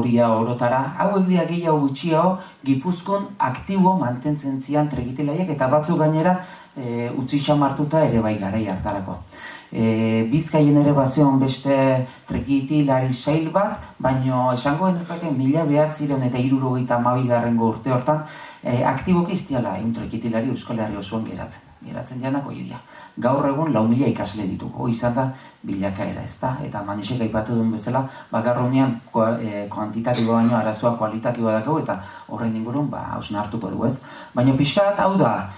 historia orotara, hauek dira gehiago gutxiago Gipuzkoan aktibo mantentzen zian trekitilariak eta batzuk gainera utzi xamartuta ere bai garai hartarako. Bizkaien ere bazion beste trekitilari sail bat, baino esango genezake 1972 urte hortan aktiboki iztiala trekitilari Euskal Herri osoan geratzen janak hori dira. Gaur egun 4.000 ikasle ditugu, hori izan da bilakaera, ezta? Eta Manisek aipatu duen bezala, gaur honean kuantitatibo baino arazoa kualitatiboa dakau eta horren ingurun hausnartuko dugu, ez? Baina pixka bat hau da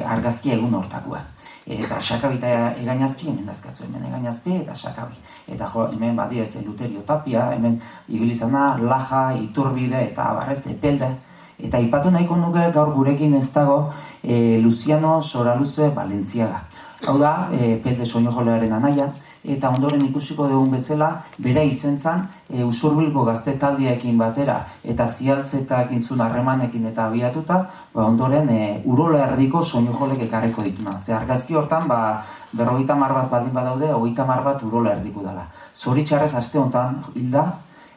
argazki egun hortakoa. Eta Sakabi eta Egañazpi, hemen dazkatzu, hemen Egañazpi eta Sakabi. Eta hemen badiez Eluterio Tapia, hemen ibilizana, Laja, Iturbide eta Abarrez, Epelde. Eta aipatu nahiko nuke gaur gurekin ez dago Luciano Soraluze Valentziaga. Hau da, Epelde soinu-jolearen anaia, eta ondoren ikusiko dugun bezala, bera izentzan Usurbilgo gazte taldeekin batera eta zialtzetak intzun harremanekin eta abiatuta, ondoren Urola Erdiko soinu-jolek ekarriko dituna. Ze argazki hortan, 50 bat baldin badaude, 30 bat Urola Erdiko dela. Zoritxarrez aste honetan hilda,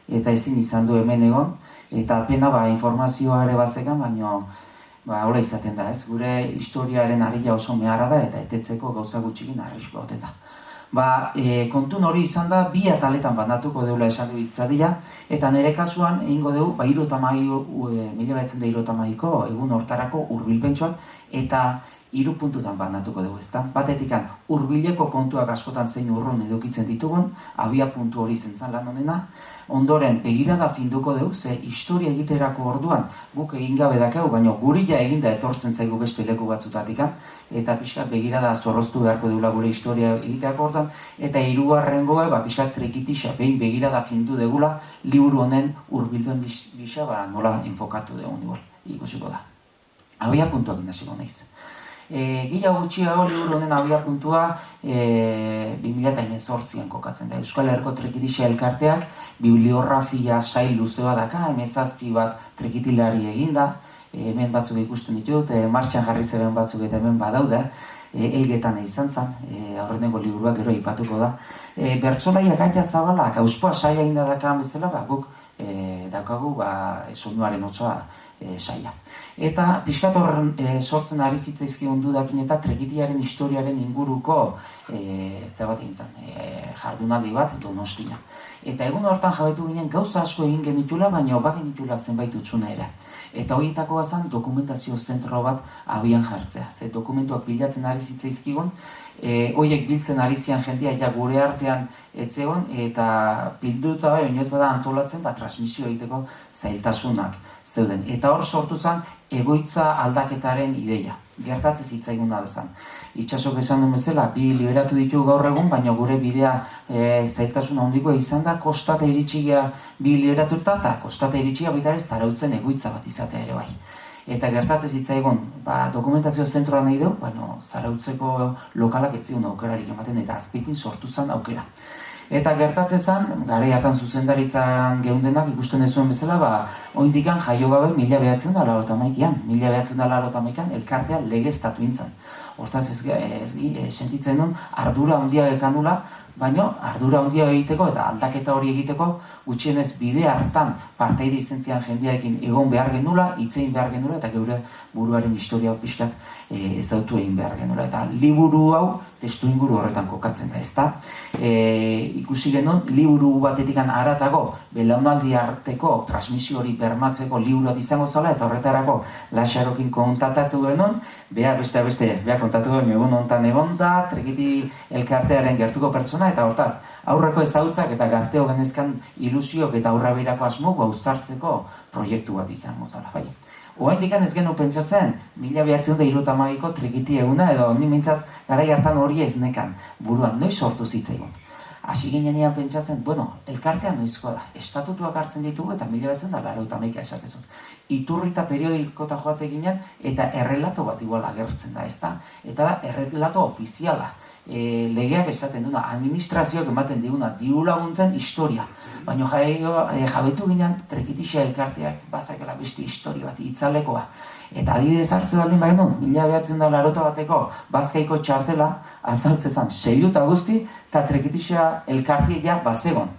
eta ezin izan du hemen egon, eta pena informazioa ere bazekan, baina hola izaten da, ez? Gure historiaren arila oso meharra da eta etetzeko gauza gutxikin arrisku hauten da. Kontun hori izan da, bi ataletan bandatuko deula esan duitzadila, eta nire kasuan egingo dugu, 1972ko egun hortarako hurbilpentsuak, eta 3 puntutan bandatuko dugu, ezta? Batetikan, hurbileko kontuak askotan zein urrun edukitzen ditugun, abia puntu hori zentzan lan honena, ondoren begirada finduko dugu, ze historia egiterako orduan guk egin gabe dakau, baina gurila eginda etortzen zaigu beste leku batzutatikan, eta pixkat begirada zorroztu beharko dugula gure historia egiteako orduan, eta 3. Pixkat trekitixa behin begirada findu degula, liburu honen hurbilpen bisa nola enfokatu dugu ikusiko da. Abia puntuak indaziko naiz. Gila gutxiago liburu honen abia puntua 2018an kokatzen da. Euskal Herriko Trekitixa elkarteak bibliografia sail luzea daka, 17 bat trekitilari eginda, hemen batzuk ikusten ditut, martxan jarri zeben batzuk eta hemen badaude, Elgetan izan zen, aurreneko liburuak gero aipatuko da. Bertsolaiak Aita Zabalak, auspoa saia inda daka bezala, guk daukagu soinuaren otsoa saia. Eta pixkat horren sortzen ari zitzaizkion dudakin eta trekitiaren historiaren inguruko zebat egin zen, jardunaldi bat Donostia. Eta egun hortan jabetu ginen gauza asko egin genitula, baina bagenitula zenbait utxuna ere. Eta horietakoa zen dokumentazio zentro bat abian jartzea. Ze dokumentuak bilatzen ari zitzaizkigun, horiek biltzen ari zian jendia ja gure artean etzegon, eta bilduta oinez bada antolatzen transmisio egiteko zailtasunak zeuden. Eta hor sortu zen egoitza aldaketaren ideia. Gertatze zitzaiguna da zen. Itxasok esan duen bezala, bi liberatu ditu gaur egun, baina gure bidea zailtasuna handikoa izan da, kostata iritsigia bi liberatuta, eta kostata iritsigia baita ere zarautzen egoitza bat izatea ere bai. Eta gertatze zitzaigun, dokumentazio zentroa nahi dugu, baina zarautzeko lokalak ez zigun aukerarik ematen, eta azpitin sortu zen aukera. Eta gertatze zen, garai hartan zuzendaritzan geundenak ikusten ez zuen bezala, oindikan jaio gabe 1981an elkartea legeztatu intzan. Hortaz sentitzen duen ardura handia ekanula, baina ardura handia egiteko eta aldaketa hori egiteko gutxienez bide hartan parteide izentzian jendearekin egon behar genula, hitzein behar genula eta geure buruaren historia pixkat ezautu egin behar genula. Eta liburu hau testu inguru horretan kokatzen da, ezta? Ikusi genuen, liburu batetikan haratago belaunaldi arteko transmisio hori bermatzeko liburu bat izango zala, eta horretarako Laxarokin kontatatu genuen, beste kontatu genuen egun honetan egon da, trekiti elkartearen gertuko pertsona, eta hortaz, aurreko ezautzak eta gazteo genezkan ilusiok eta aurra beirako asmok uztartzeko proiektu bat izango zala, bai. Oraindik ez genuen pentsatzen, 1972ko trekiti eguna, edo ni mintzat garai hartan hori ez nekan buruan, noiz sortu zitzaigun. Hasi ginenean pentsatzen, elkartea noizkoa da, estatutuak hartzen ditugu eta 1981 esatezut. Iturrita periodikota joate ginen eta errelato bat igual agertzen da, ezta? Eta da, errelato ofiziala. Legeak esaten duna, administrazioak ematen diguna, diru laguntzen historia. Baina jabetu ginen trekitixa elkarteak bazakela beste historia bat, itzalekoa. Eta adibidez hartze baldin baino, 1981ko Bazkaiko txartela azaltzezan 6 guzti eta trekitixa elkartia bazegon.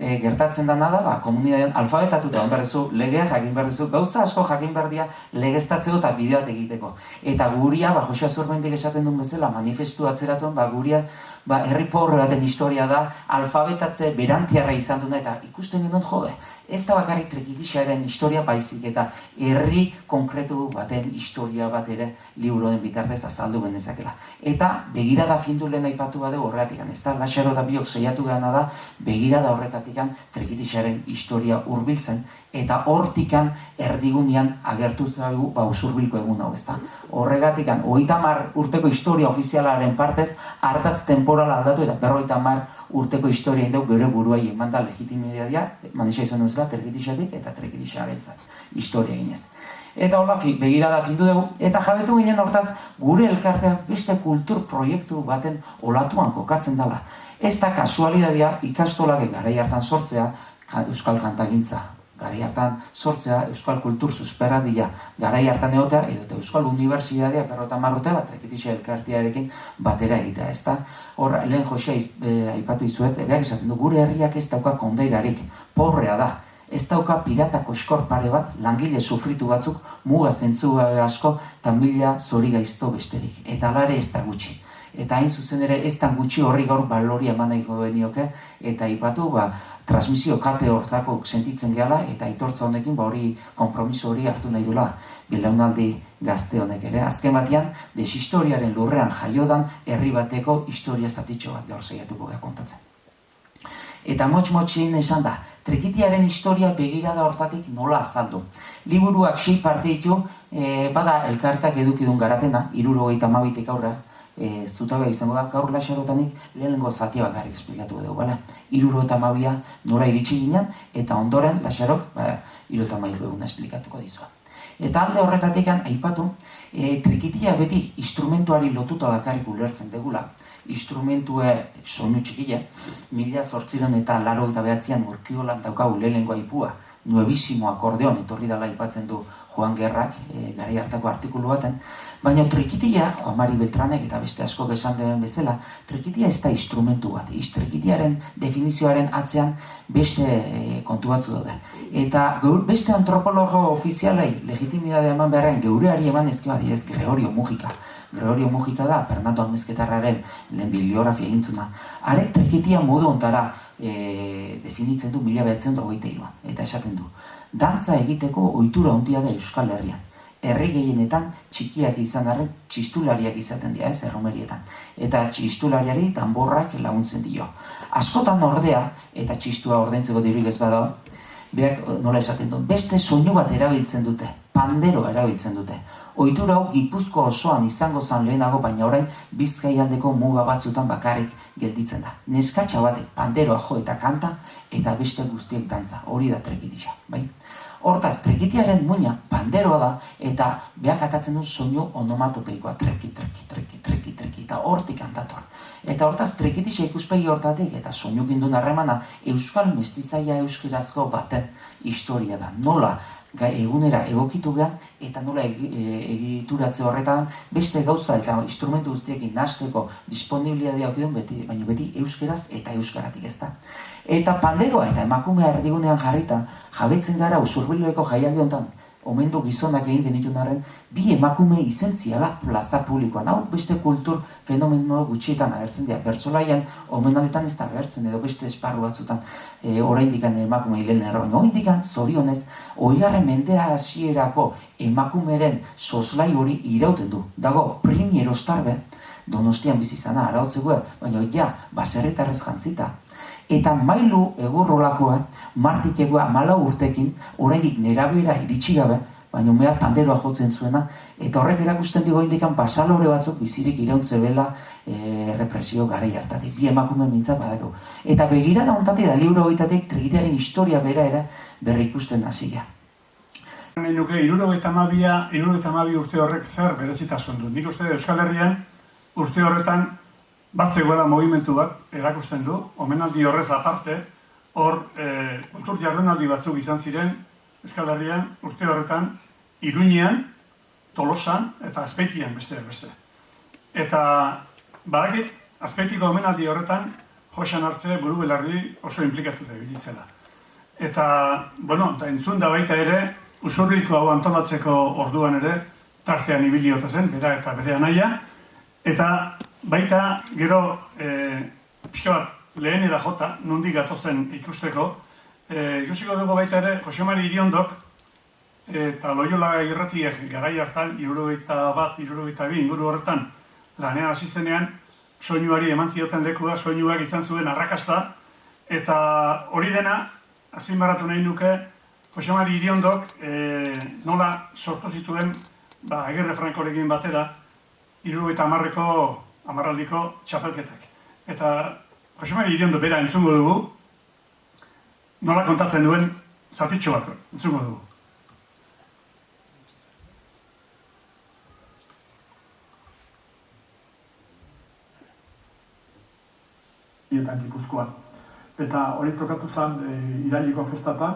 gertatzen dana da, komunitatean alfabetatuta egon berrezu, legea jakin berrezu, gauza asko jakin berdia legeztatzeko eta bideoat egiteko. Eta guria, Jose Azurmendik esaten duen bezala, manifestu atzeratuen, guria, herri pobre baten historia da, alfabetatze berantiarra izan duna, eta ikusten genuen jode. Ez da bakarrik Trikitixaren historia baizik eta herri konkretu baten historia bat ere liburoen bitartez azaldu genezakela. Eta begirada findu lehen aipatu badu horretatik. Ez da, Laxaro eta biok saiatu gana da begirada horretatik Trikitixaren historia hurbiltzen eta hortikan erdigunean agertu zaigu usurbilko egun hau, ezta. Horregatik, 30 urteko historia ofizialaren partez, hartatz temporala aldatu eta 50 urteko historia indau gure buruai eman da legitimitatea, Manixa izan duzela, Trikitixatik eta Trikitixarentzat historia ginez. Eta hola, begirada findu dugu, eta jabetu ginen hortaz gure elkartean beste kultur proiektu baten olatuan kokatzen dela. Ez da kasualitatea ikastolak garai hartan sortzea euskal kantagintza, garai hartan sortzea euskal kultur susperradia, garai hartan egotea edo euskal unibertsitatea 50 urte bat Trikitixa elkartearekin batera egitea, ez da? Hor, lehen Josea aipatu izuet, behar esaten du, gure herriak ez dauka kondairarik, pobrea da. Ez dauka pirata koskor pare bat, langile sufritu batzuk, muga zentzu asko, eta mila zori gaizto besterik. Eta alare ez da gutxi. Eta hain zuzen ere ez da gutxi horri gaur balori eman nahiko genioke, eta aipatu, transmisio kate hortako sentitzen gehala, eta aitortza honekin hori konpromiso hori hartu nahi dula belaunaldi gazte honek ere. Azken batean, deshistoriaren lurrean jaiodan herri bateko historia zatitxo bat gaur saiatuko kontatzen. Eta motx-motxien esan da, Trikitiaren historia begirada hortatik nola azaldu. Liburuak 6 parte ditu, bada elkartak edukidun garapena, 72tik aurra, zutabea izango da, gaur Laxarotanik lehenengo zatia bakarrik esplikatu dugu, bala? 72a nora iritsi ginen, eta ondoren Laxarok 72 eguna esplikatuko dizua. Eta alde horretatik aipatu, Trikitia beti instrumentuari lotuta bakarrik ulertzen degula. Instrumentue soinu txikile, 1889an Urkiolan daukagu lehenengo aipua, nuebisimo akordeon etorri dela aipatzen du Joan Gerrak, garai hartako artikulu baten, baina Trikitia, Juan Mari Beltranek eta beste asko esan duen bezala, Trikitia ez da instrumentu bat, Trikitiaren definizioaren atzean beste kontu batzu daude. Eta beste antropologo ofizialei legitimidadea eman beharrean geureari eman ezkio adiez Gregorio Mujika. Gregorio Mujika da, Fernando Amezketarraren lehen bibliografia egintzuna. Are Trikitia modu ontara definitzen du 1923an, eta esaten du. Dantza egiteko ohitura handia da Euskal Herrian. Herri gehienetan txikiak izan arren txistulariak izaten dira, erromerietan. Eta txistulariari danborrak laguntzen dio. Askotan ordea, eta txistua ordaintzeko dirurik ez badago, beak nola esaten du, beste soinu bat erabiltzen dute, pandero erabiltzen dute. Ohitura hau Gipuzkoa osoan izango zen lehenago, baina orain Bizkaialdeko muga batzutan bakarrik gelditzen da. Neskatxa batek panderoa jo eta kanta, eta beste guztiek dantza, hori da Trikitixa, bai? Hortaz, Trikitiaren muina panderoa da, eta beak atatzen du soinu onomatopeikoa, treki, eta hortik kantator. Eta hortaz, Trikitixa ikuspegi hortatik, eta soinukin duen harremana, euskal mestizaia euskerazko baten historia da. Nola egunera egokitu gehan, eta nola egituratze horretan beste gauza eta instrumentu guztiekin nahasteko disponibilitatea okidun, baina beti euskeraz eta euskaratik ez da. Eta panderoa eta emakumea erdigunean jarrita, jabetzen gara Usurbileko jaialdi honetan, omendu gizonak egin genituen arren, bi emakume izentziala plaza publikoan. Hau beste kultur fenomeno gutxietan agertzen dira. Bertsolaian omenaletan ez da agertzen, edo beste esparru batzutan oraindik emakume hilen erro. Oraindik zorionez, 20. mendea hasierako emakumeren soslai hori irauten du. Dago, Primi Erostarbe, Donostian bizi izana arautzegoa, baina ja, baserritarrez jantzita. Eta Mailu egurrolakoa, Martitegoa 14 urtekin, oraindik nerabera iritsi gabe, baina umea panderoa jotzen zuena, eta horrek erakusten digo indikan pasalore batzuk bizirik irauntze bela represio garai hartatik. Bi emakume mintzat badako. Eta begirada hontatik da libro horitatik Trikitiaren historia bera ere berri ikusten hasia. Nahi nuke, 72 urte horrek zer berezitasun du. Nik uste Euskal Herrian urte horretan bat zegoela movimentu bat erakusten du, omenaldi horrez aparte, hor kultur jardunaldi batzuk izan ziren Euskal Herrian urte horretan Iruñean, Tolosan eta Azpeitian beste. Eta badakit, Azpeitiko omenaldi horretan Josean Artze buru belarri oso implikatuta ibilitzela. Eta, bueno, eta entzun da baita ere, Usurbilko hau antolatzeko orduan ere, tartean ibili ote zen, bera eta bere anaia, eta baita gero pixka bat lehenera jota, nondik gatozen ikusteko, ikusiko dugu baita ere, Jose Mari Iriondok eta Loiola irratiak garai hartan, 71-72 inguru horretan lanean hasi zenean, soinuari eman zioten lekua, soinuak izan zuen arrakasta, eta hori dena, azpimarratu nahi nuke, Jose Mari Iriondok nola sortu zituen Agirre Frankorekin batera 70ko hamarraldiko txapelketak. Eta Jose Mari Iriondo bera entzungo dugu, nola kontatzen duen zatitxo bat entzungo dugu. Ietan Gipuzkoan. Eta hori tokatu zen irailiko festatan,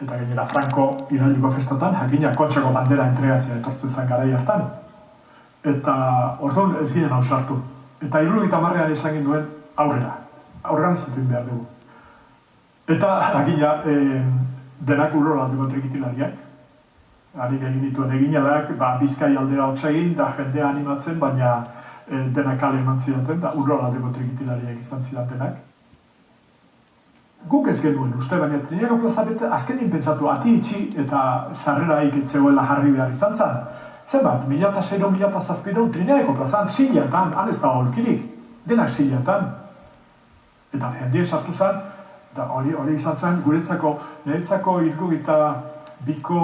eta gainera Franco irailiko festatan, jakina Kontxako bandera entregatzea etortzen zen garai hartan. Eta orduan ez ginen ausartu. Eta 70ean izan ginduen aurrera. Organizatu behar dugu. Eta jakina denak urrolandeko trikitilariak. Harik egin dituen eginalak, Bizkai aldera hotsegin, da jendea animatzen, baina denak kale eman zidaten, da urrolandeko trikitilariak izan zidatenak. Guk ez genuen uste, baina Trinidadeko plaza bete azkenin pentsatu ati itxi eta sarrera ikitzegoela jarri behar izan zen. Zenbat, 1600-1700 Trinidadeko plazan, silatan, han ez da holkirik, denak silatan. Eta jendea sartu zen, eta hori izan zen, guretzako, niretzako 72ko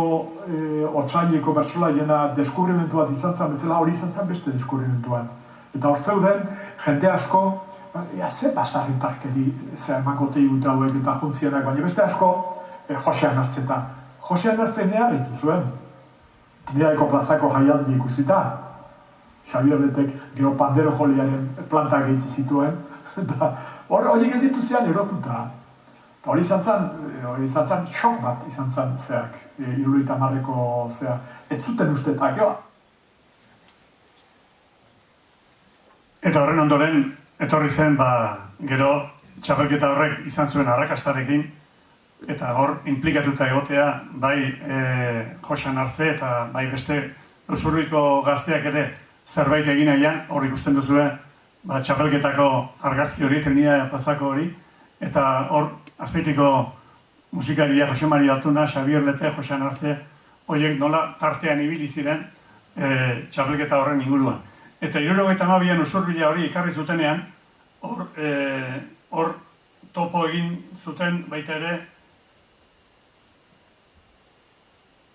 otsaileko bertsolailena deskubrimentu bat izan zen, bezala hori izan zen beste deskubrimentu bat. Eta hor zeuden, jende asko, ze pasarri parkeri, ze emangote iguta hauek eta juntzienak, baina beste asko Josean Artzetan. Josean Artzen neharritu zuen. Trinidadeko plazako jaialdi ikusita. Xabier Letek gero pandero joliaren plantak egiten zituen. Hori gelditu zean erotuta. Hori izan zen, xok bat izan zen, zeak, 70ko, zea, ez zuten ustetak, jo. Eta horren ondoren, etorri zen, gero txapelketa horrek izan zuen arrakastarekin, eta hor implikatuta egotea, bai Josean Artze eta bai beste Usurbilko gazteak ere zerbait egin nahian, hor ikusten duzue, txapelketako argazki hori, Trinidad plazako hori, eta hor azpeitiko musikaria Jose Mari Altuna, Xabier Lete, Josean Artze, horiek nola tartean ibili ziren txapelketa horren inguruan. Eta 72an Usurbila hori ikarri zutenean, hor topo egin zuten baita ere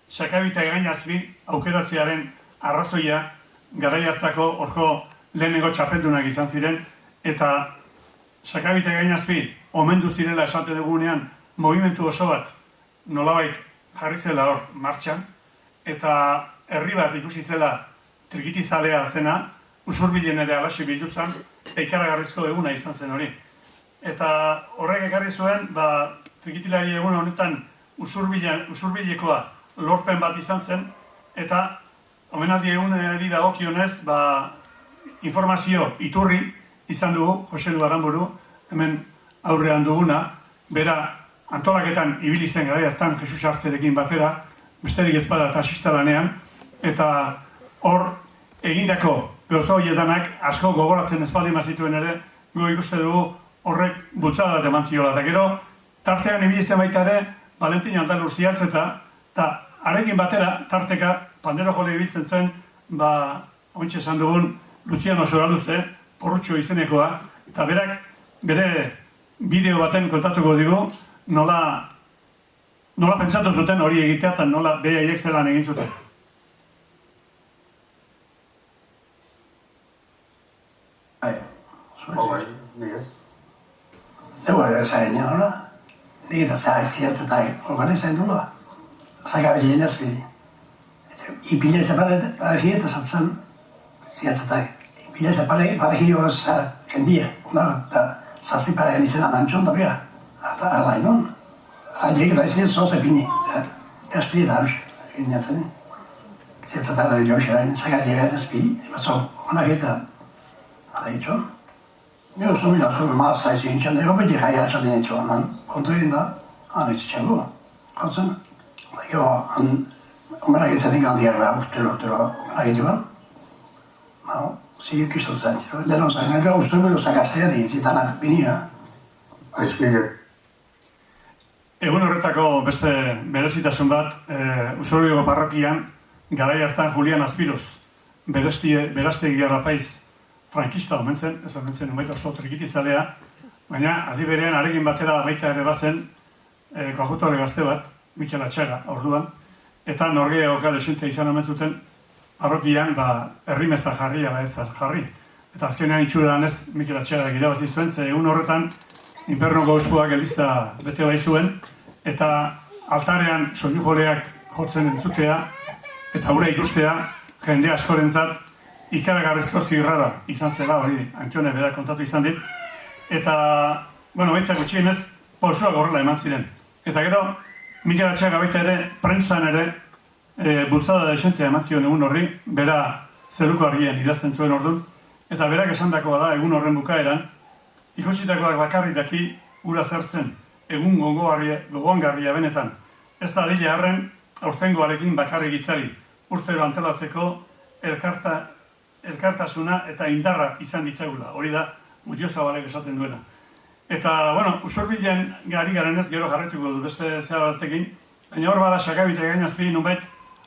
Sakabita Egainazbi aukeratzearen arrazoia garai hartako horko lehenengo txapeldunak izan ziren, eta Sakabita Egainazbi omendu zirela esate dugunean movimentu oso bat nolabait jarri zela hor martxan, eta herri bat ikusi zela trikitizalea zena, Usurbilen ere alaxi bildu zen, eta ikaragarrizko eguna izan zen hori. Eta horrek ekarri zuen, trikitilari egun honetan Usurbilekoa lorpen bat izan zen, eta omenaldi egunari dagokionez, informazio iturri izan dugu, Jose Lu Aranburu, hemen aurrean duguna, bera antolaketan ibili zen garai hartan Jesus Artzerekin batera, besterik ez bada taxista lanean, eta hor egindako gauza horietanak asko gogoratzen ez baldin bazituen ere, gu ikuste dugu horrek bultzada bat eman ziola. Eta gero, tartean ibili zen baita ere, Valentin Aldalur zialtzeta, eta harekin batera, tarteka, pandero jole ibiltzen zen, ointxe esan dugun, Luciano Soraluzte, porrutxo izenekoa, eta berak, bere bideo baten kontatuko digu, nola pentsatu zuten hori egitea, eta nola bere aiek zelan egin zuten. Ego esain nola, nik eta zahak ziatzetak organizain nola, Sakabila Egainazbi. Ipila ezaparegi eta zatzen ziatzetak. Ipila ezaparegi oz jendia, eta zazpi paregen izena nantxon da bera. Eta alain non, haiek da izan zoz epini, gazti eta haus, egin jatzen. Ziatzetak da joxerain, Sakabila Egainazbi, emazo, honak eta ala egitxon. Nio zumila zuen maazta ez egin txan, ego beti jaia atxaldin etxoa, kontu egin da, han ez txago. Hautzen, omenak etzatik handiak behar urtero omenak etxoan. Zige kisto zen, lehen ozak, nire uste bero zakaztea digin zitanak binira. Egun horretako beste berezitasun bat, Usurbilgo parrokian, garai hartan Julian Azpiroz, beraztegia rapaiz frankista omen zen, ez omen zen, baita oso trikitizalea, baina aldi berean aregin batera baita ere bazen koajutore gazte bat, Mikel Atxaga, orduan, eta norgehiagoka desuntea izan omen zuten parrokian herrimeza jarri, ala ez jarri. Eta azkenean itxuran ez Mikel Atxaga irabazi zuen, ze egun horretan Inpernoko Ospuak eliza bete bai zuen, eta altarean soinu joleak jotzen entzutea, eta hura ikustea, jende askorentzat, ikaragarrizko zirrara izan zela, hori Antione berak kontatu izan dit, eta, baitzak gutxienez, pausuak horrela eman ziren. Eta gero, Mikel Atxaga baita ere, prentsan ere, bultzada desentea eman zion egun horri, bera zeruko argian idazten zuen orduan, eta berak esandakoa da egun horren bukaeran, ikusitakoak bakarrik daki ura zertzen, egun gogoangarria benetan. Ez da adile harren, aurtengoarekin bakarrik itzari, urtero antolatzeko elkartasuna eta indarra izan ditzagula. Hori da, Mutiozabalek esaten duena. Eta, Usurbilen gari garen ez gero jarretuko du beste zera batekin, baina hor bada sakabite gainazpi nunbait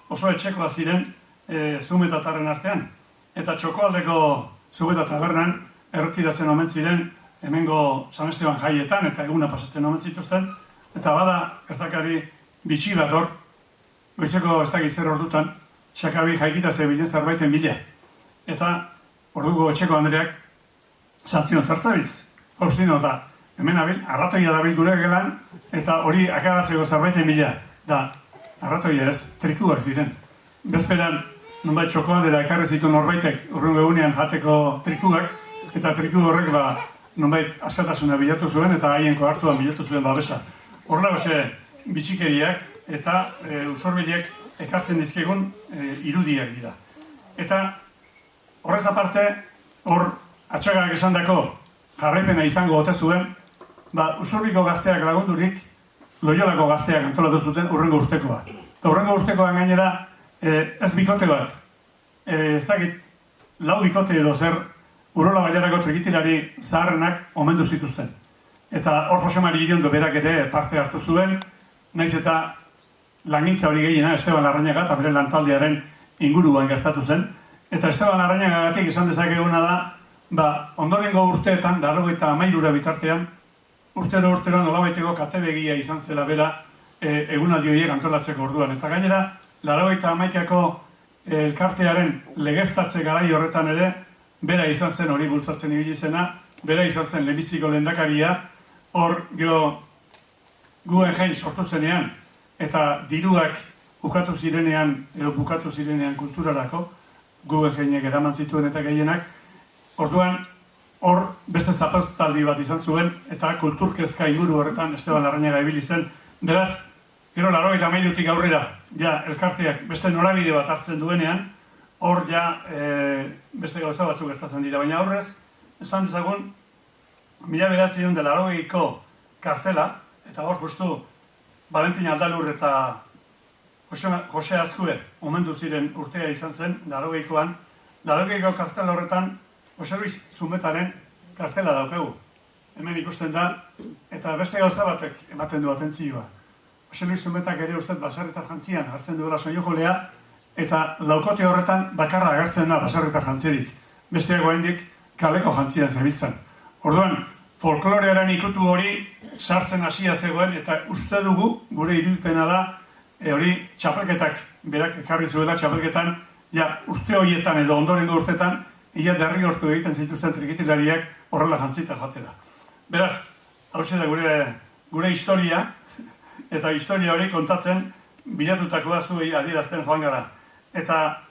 oso etxekoa ziren Zumeta Tarren artean. Eta Txokoaldeko Zumeta Tabernan erretiratzen omen ziren hemengo San Esteban jaietan eta eguna pasatzen omen zituzten. Eta bada, gertakari bitxi bat hor, goizeko ez dakiz zer ordutan, Xakabi jaikita zebilen zerbaiten bila. Eta orduko etxeko Andreak zantzion zertzabitz, Faustino, eta hemen abil, arratoia dabil gure gelan, eta hori akabatzeko zerbaiten bila. Da, arratoia ez, trikuak ziren. Bezperan, nonbait Txokoaldera ekarri zitu norbaitek urrungo egunean jateko trikuak, eta triku horrek nonbait askatasuna bilatu zuen, eta haienko hartuan bilatu zuen babesa. Horrela goxe bitxikeriak eta Usurbilek ekartzen dizkegun irudiak dira. Eta horrez aparte, hor Atxagak esandako jarraipena izango ote zuen, Usurbiko gazteak lagundurik Loiolako gazteak antolatu zuten urrengo urtekoa. Eta urrengo urtekoan gainera ez bikote bat, ez dakit, 4 bikote edo zer Urola Bailarako trikitilari zaharrenak omendu zituzten. Eta hor Jose Mari Iriondo berak ere parte hartu zuen, nahiz eta langintza hori gehiena Esteban Larrañaga eta bere lantaldearen inguruan gertatu zen. Eta Esteban Larrañagatik esan dezakeguna da, ondorengo urteetan, 93 bitartean, urtero nolabaiteko katebegia izan zela bera egunaldi horiek antolatzeko orduan. Eta gainera, 91ko elkartearen legeztatze garai horretan ere, bera izan zen hori bultzatzen ibili zena, bera izan zen lehenbiziko lehendakaria, hor Guggenheim sortu zenean, eta diruak bukatu zirenean kulturarako, Guggenheimek eraman zituen eta gehienak, orduan, hor beste zapaztaldi bat izan zuen, eta kulturkezka inguru horretan Esteban Larrañaga ibili zen. Beraz, gero 93tik aurrera, elkarteak beste norabide bat hartzen duenean, hor beste gauza batzuk gertatzen dira, baina horrez, esan dezagun, 1980ko kartela, eta hor justu Valentin Aldalur eta Jose Azkue omendu ziren urtea izan zen, 80koan, 80ko kartela horretan, Jose Luis Zumetaren kartela daukagu. Hemen ikusten da, eta beste gauza batek ematen du atentzioa. Jose Luis Zumetak ere ustez baserritar jantzian hartzen duela soinu jolea, eta laukote horretan bakarra agertzen da baserritar jantzirik. Besteak oraindik kaleko jantzian zebiltzan. Orduan, folklorearen ikutu hori sartzen hasia zegoen, eta uste dugu, gure irudipena da, hori txapelketak, berak ekarri zuela txapelketan, urte horietan edo ondorengo urtetan, ia derrigortu egiten zituzten trikitilariak horrela jantzita joatela. Beraz, hau da gure historia, eta historia hori kontatzen bilatutakoa zuei adierazten joan gara. Eta